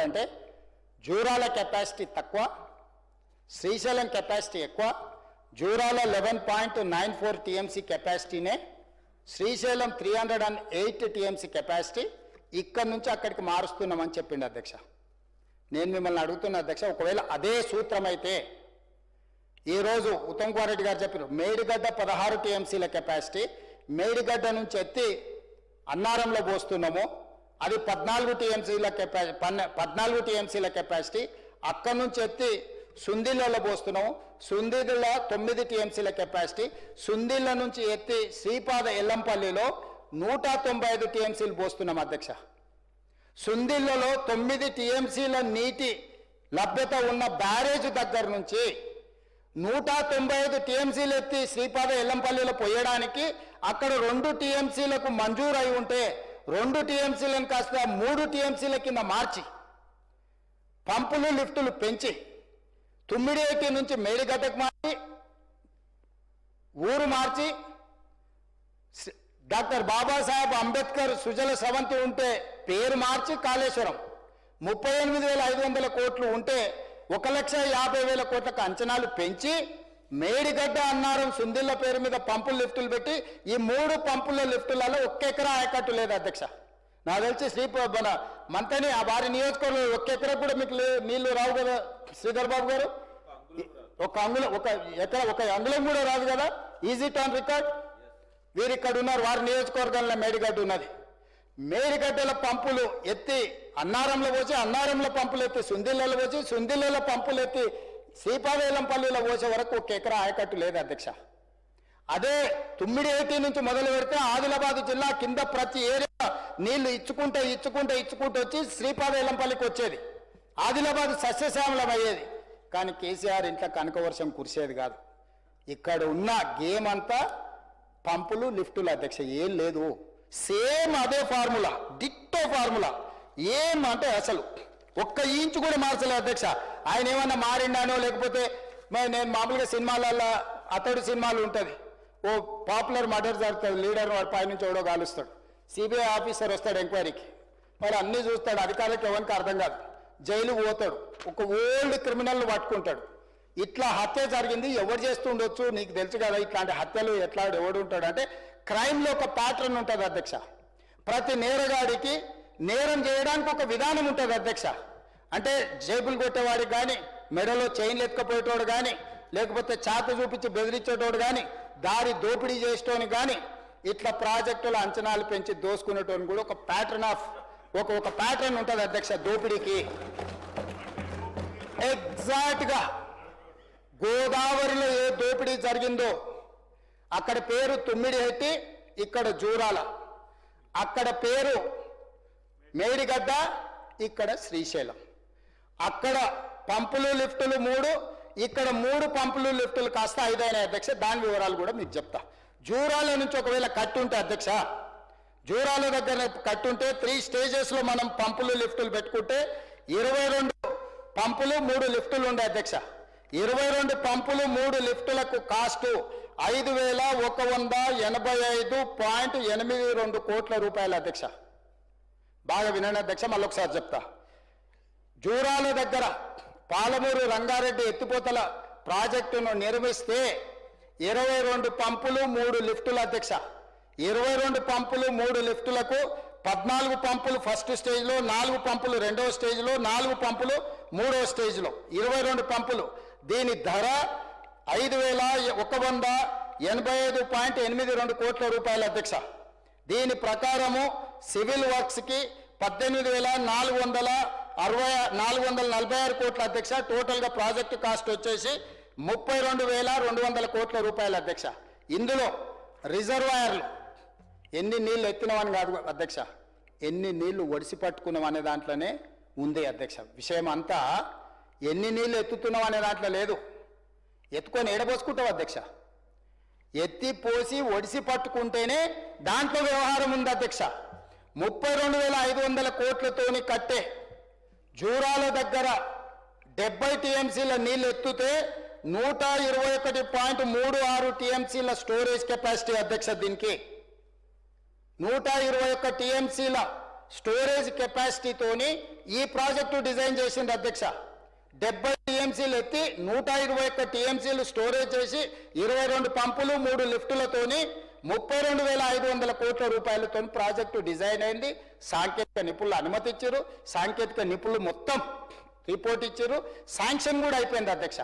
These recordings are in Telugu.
అంటే జూరాల కెపాసిటీ తక్కువ, శ్రీశైలం కెపాసిటీ ఎక్కువ. జూరాల 11.94 టీఎంసీ కెపాసిటీనే, శ్రీశైలం 308 టీఎంసీ కెపాసిటీ. ఇక్కడి నుంచి అక్కడికి మారుస్తున్నామని చెప్పిండు అధ్యక్ష. నేను మిమ్మల్ని అడుగుతున్న అధ్యక్ష, ఒకవేళ అదే సూత్రం అయితే ఈరోజు ఉత్తమ్ కుమార్ రెడ్డి గారు చెప్పారు మేడిగడ్డ 16 టీఎంసీల కెపాసిటీ, మేడిగడ్డ నుంచి ఎత్తి అన్నారంలో పోస్తున్నాము, అది 14 టీఎంసీల కెపాసిటీ. అక్కడి నుంచి ఎత్తి సుందిళ్ళలో పోస్తున్నాము, సుందిళ్ళ 9 టీఎంసీల కెపాసిటీ. సుందిళ్ళ నుంచి ఎత్తి శ్రీపాద ఎల్లంపల్లిలో 195 టీఎంసీలు పోస్తున్నాం అధ్యక్ష. సుందిళ్ళలో 9 టీఎంసీల నీటి లభ్యత ఉన్న బ్యారేజ్ దగ్గర నుంచి 195 టీఎంసీలు ఎత్తి శ్రీపాద ఎల్లంపల్లిలో పోయడానికి అక్కడ 2 టీఎంసీలకు మంజూరు అయి ఉంటే 2 టీఎంసీలను కాస్త 3 టీఎంసీల కింద మార్చి పంపులు లిఫ్టులు పెంచి తుమ్మిడియేటి నుంచి మేడిగడ్డకు మార్చి ఊరు మార్చి డాక్టర్ బాబాసాహెబ్ అంబేద్కర్ సుజల స్రవంతి ఉంటే పేరు మార్చి కాళేశ్వరం 38,500 కోట్లు ఉంటే 1,50,000 కోట్లకు అంచనాలు పెంచి మేడిగడ్డ అన్నారం సుందిళ్ళ పేరు మీద పంపుల లిఫ్టులు పెట్టి ఈ 3 పంపుల లిఫ్టులలో 1 ఎకరా ఆయకట్టు లేదు అధ్యక్ష. నాకు తెలిసి మంతని ఆ వారి నియోజకవర్గంలో 1 ఎకరా కూడా మీకు నీళ్లు రావు కదా శ్రీధర్ బాబు గారు, ఒక అంగుళం కూడా రాదు కదా. Easy on record. వీరు ఇక్కడ ఉన్నారు, వారి నియోజకవర్గంలో మేడిగడ్డ ఉన్నది. మేడిగడ్డల పంపులు ఎత్తి అన్నారంలో పోసి, అన్నారంలో పంపులు ఎత్తి సుందిళ్ళలో పోసి, సుందిళ్ళలో పంపులు ఎత్తి శ్రీపాదేలంపల్లిలో పోసే వరకు 1 ఎకరా ఆయకట్టు లేదు అధ్యక్ష. అదే తుమ్మిడియేటి నుంచి మొదలు పెడితే ఆదిలాబాద్ జిల్లా కింద ప్రతి ఏరియా నీళ్లు ఇచ్చుకుంటే వచ్చి శ్రీపాదేలంపల్లికి వచ్చేది, ఆదిలాబాద్ సస్యశ్యామలం అయ్యేది. కానీ కేసీఆర్ ఇంట్లో కనక వర్షం కురిసేది కాదు. ఇక్కడ ఉన్న గేమ్ అంతా పంపులు లిఫ్టులు అధ్యక్ష, ఏం లేదు. సేమ్ అదే ఫార్ములా, డిట్టో ఫార్ములా. ఏం అంటే అసలు 1 ఇంచు కూడా మార్చలేదు అధ్యక్ష. ఆయన ఏమన్నా మారిండానో లేకపోతే నేను మామూలుగా సినిమాలలో అతడు సినిమాలు ఉంటుంది, ఓ పాపులర్ మర్డర్ జరుగుతుంది, లీడర్ వాడు పైనుంచి ఎవడో కాలుస్తాడు, సిబిఐ ఆఫీసర్ వస్తాడు ఎంక్వైరీకి, మరి అన్నీ చూస్తాడు, అధికారులకు ఎవరికి అర్థం కాదు, జైలుకు పోతాడు, ఒక ఓల్డ్ క్రిమినల్ని పట్టుకుంటాడు. ఇట్లా హత్య జరిగింది, ఎవరు చేస్తుండొచ్చు నీకు తెలుసు కదా, ఇట్లాంటి హత్యలు ఎట్లా ఎవడు ఉంటాడు అంటే క్రైమ్లో ఒక ప్యాటర్న్ ఉంటుంది అధ్యక్ష. ప్రతి నేరగాడికి నేరం చేయడానికి ఒక విధానం ఉంటుంది అధ్యక్ష. అంటే జేబులు కొట్టేవాడికి కానీ, మెడలో చైన్లు ఎత్తుకపోయేటోడు కానీ, లేకపోతే చాకు చూపించి బెదిరించేటోడు కానీ, దారి దోపిడీ చేసేటోని కానీ, ఇట్లా ప్రాజెక్టుల అంచనాలు పెంచి దోసుకునేటోని కూడా ఒక ప్యాటర్న్ ఆఫ్ ఒక ప్యాటర్న్ ఉంటుంది అధ్యక్ష దోపిడీకి. ఎగ్జాక్ట్గా గోదావరిలో ఏ దోపిడీ జరిగిందో అక్కడ పేరు తుమ్మిడిహెట్టి, ఇక్కడ జూరాల, అక్కడ పేరు మేడిగడ్డ, ఇక్కడ శ్రీశైలం. అక్కడ పంపులు లిఫ్టులు 3, ఇక్కడ 3 పంపులు లిఫ్టులు కాస్త 5 అయినాయి అధ్యక్ష. దాని వివరాలు కూడా మీకు చెప్తా. జూరాల నుంచి ఒకవేళ కట్టుంటే అధ్యక్ష, జూరాల దగ్గర కట్టుంటే 3 స్టేజెస్లో మనం పంపులు లిఫ్టులు పెట్టుకుంటే 22 పంపులు 3 లిఫ్టులు ఉండే అధ్యక్ష. 22 పంపులు 3 లిఫ్టులకు కాస్టు 5,185.82 కోట్ల రూపాయలు అధ్యక్ష. బాగా వినండి అధ్యక్ష, మళ్ళొకసారి చెప్తా. జూరాల దగ్గర పాలమూరు రంగారెడ్డి ఎత్తిపోతల ప్రాజెక్టును నిర్మిస్తే 22 పంపులు 3 లిఫ్టులు అధ్యక్ష. 22 పంపులు 3 లిఫ్టులకు 14 పంపులు ఫస్ట్ స్టేజ్లో, 4 పంపులు రెండవ స్టేజ్లో, 4 పంపులు మూడవ స్టేజ్లో, 22 పంపులు. దీని ధర 5,185.82 కోట్ల రూపాయలు అధ్యక్ష. దీని ప్రకారము సివిల్ వర్క్స్కి 18,446 కోట్ల అధ్యక్ష. టోటల్గా ప్రాజెక్టు కాస్ట్ వచ్చేసి 32,200 కోట్ల రూపాయలు అధ్యక్ష. ఇందులో రిజర్వాయర్లు ఎన్ని నీళ్లు ఎత్తినవని కాదు అధ్యక్ష, ఎన్ని నీళ్లు ఒడిసి పట్టుకున్నాం అనే దాంట్లోనే ఉంది అధ్యక్ష. విషయం అంతా ఎన్ని నీళ్లు ఎత్తుతున్నాం అనే దాంట్లో లేదు. ఎత్తుకొని ఏడబోసుకుంటావు అధ్యక్ష, ఎత్తి పోసి ఒడిసి పట్టుకుంటేనే దాంట్లో వ్యవహారం ఉంది అధ్యక్ష. 32,500 కోట్లతోని కట్టే జూరాల దగ్గర 70 టీఎంసీల నీళ్ళు ఎత్తుతే 121.36 టీఎంసీల స్టోరేజ్ కెపాసిటీ అధ్యక్ష. దీనికి 121 టీఎంసీల స్టోరేజ్ కెపాసిటీతోని ఈ ప్రాజెక్టు డిజైన్ చేసింది అధ్యక్ష. 70 టీఎంసీలు ఎత్తి 121 టీఎంసీలు స్టోరేజ్ చేసి 22 పంపులు 3 లిఫ్టులతోని 32,500 కోట్ల రూపాయలతో ప్రాజెక్టు డిజైన్ అయింది. సాంకేతిక నిపుణులు అనుమతి ఇచ్చారు, సాంకేతిక నిపుణులు మొత్తం రిపోర్ట్ ఇచ్చారు, శాంక్షన్ కూడా అయిపోయింది అధ్యక్ష.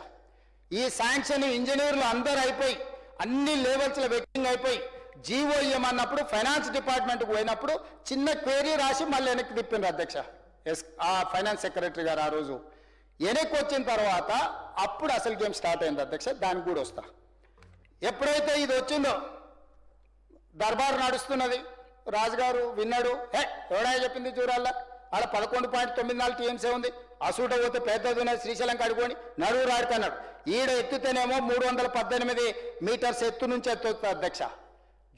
ఈ శాంక్షన్ ఇంజనీర్లు అందరూ అయిపోయి అన్ని లెవెల్స్లో వెక్కింగ్ అయిపోయి జీవో ఇవ్వమన్నప్పుడు ఫైనాన్స్ డిపార్ట్మెంట్కి పోయినప్పుడు చిన్న క్వేరీ రాసి మళ్ళీ వెనక్కి తిప్పిండ్రు అధ్యక్ష. ఆ ఫైనాన్స్ సెక్రటరీ గారు ఆ రోజు వెనక్కి వచ్చిన తర్వాత అప్పుడు అసలు గేమ్ స్టార్ట్ అయింది అధ్యక్ష. దానికి కూడా వస్తా. ఎప్పుడైతే ఇది వచ్చిందో దర్బారు నడుస్తున్నది, రాజుగారు విన్నాడు. ఎవడా చెప్పింది చూడాల ఆడ 11.94 టీఎంసీ ఉంది, అసూట పోతే పెద్దది ఉన్నది శ్రీశైలం కడుకొని నడువు రాడుకన్నాడు. ఈడ ఎత్తుతేనేమో 318 మీటర్స్ ఎత్తు నుంచి ఎత్తుతుంది అధ్యక్ష.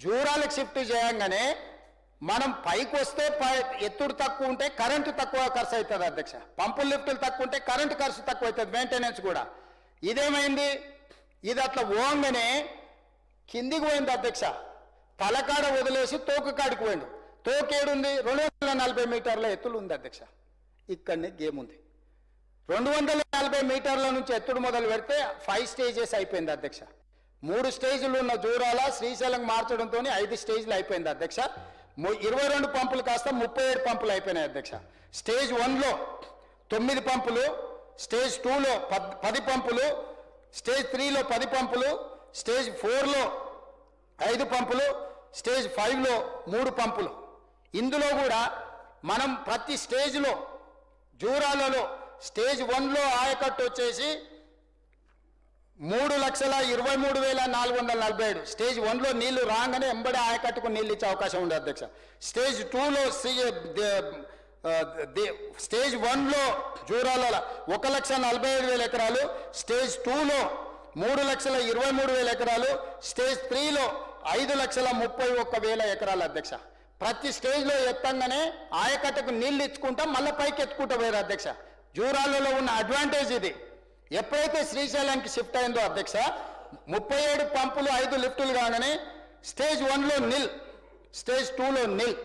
జూరాలకు షిఫ్ట్ చేయంగానే మనం పైకి వస్తే ఎత్తుడు తక్కువ ఉంటే కరెంటు తక్కువ ఖర్చు అవుతుంది అధ్యక్ష. పంపులు లిఫ్టులు తక్కువ ఉంటే కరెంటు ఖర్చు తక్కువ అవుతుంది, మెయింటెనెన్స్ కూడా. ఇదేమైంది, ఇది అట్లా పోగానే కిందికి పోయింది అధ్యక్ష. తలకాడ వదిలేసి తోక కాడికి పోయిండు. తోకేడుంది 240 మీటర్ల ఎత్తులు ఉంది అధ్యక్ష. ఇక్కడనే గేమ్ ఉంది. 240 మీటర్ల నుంచి ఎత్తుడు మొదలు పెడితే 5 స్టేజెస్ అయిపోయింది అధ్యక్ష. 3 స్టేజ్లు ఉన్న జూరాల శ్రీశైలం మార్చడంతో 5 స్టేజ్లు అయిపోయింది అధ్యక్ష. 22 పంపులు కాస్త 37 పంపులు అయిపోయినాయి అధ్యక్ష. స్టేజ్ 1లో 9 పంపులు, స్టేజ్ 2లో 10 పంపులు, స్టేజ్ 3లో 10 పంపులు, స్టేజ్ 4లో 5 పంపులు, స్టేజ్ 5లో 3 పంపులు. ఇందులో కూడా మనం ప్రతి స్టేజ్లో జూరాలలో స్టేజ్ 1లో ఆయకట్టు వచ్చేసి 3,23,447. స్టేజ్ 1లో నీళ్లు రాగానే ఎంబడే ఆయకట్టుకు నీళ్ళు ఇచ్చే అవకాశం ఉంది అధ్యక్ష. స్టేజ్ 2లో స్టేజ్ 1లో జూరాలలో 1,47,000 ఎకరాలు, స్టేజ్ 2లో 3,23,000 ఎకరాలు, స్టేజ్ 3లో 5,31,000 ఎకరాలు అధ్యక్ష. ప్రతి స్టేజ్లో ఎత్తంగానే ఆయకట్టుకు నీళ్ళు ఇచ్చుకుంటాం, మళ్ళీ పైకి ఎత్తుకుంటా పోయారు అధ్యక్ష. జూరాలలో ఉన్న అడ్వాంటేజ్ ఇది. ఎప్పుడైతే శ్రీశైలానికి షిఫ్ట్ అయిందో అధ్యక్ష 37 పంపులు 5 లిఫ్టులు కాగానే స్టేజ్ 1లో నిల్, స్టేజ్ 2లో నిల్.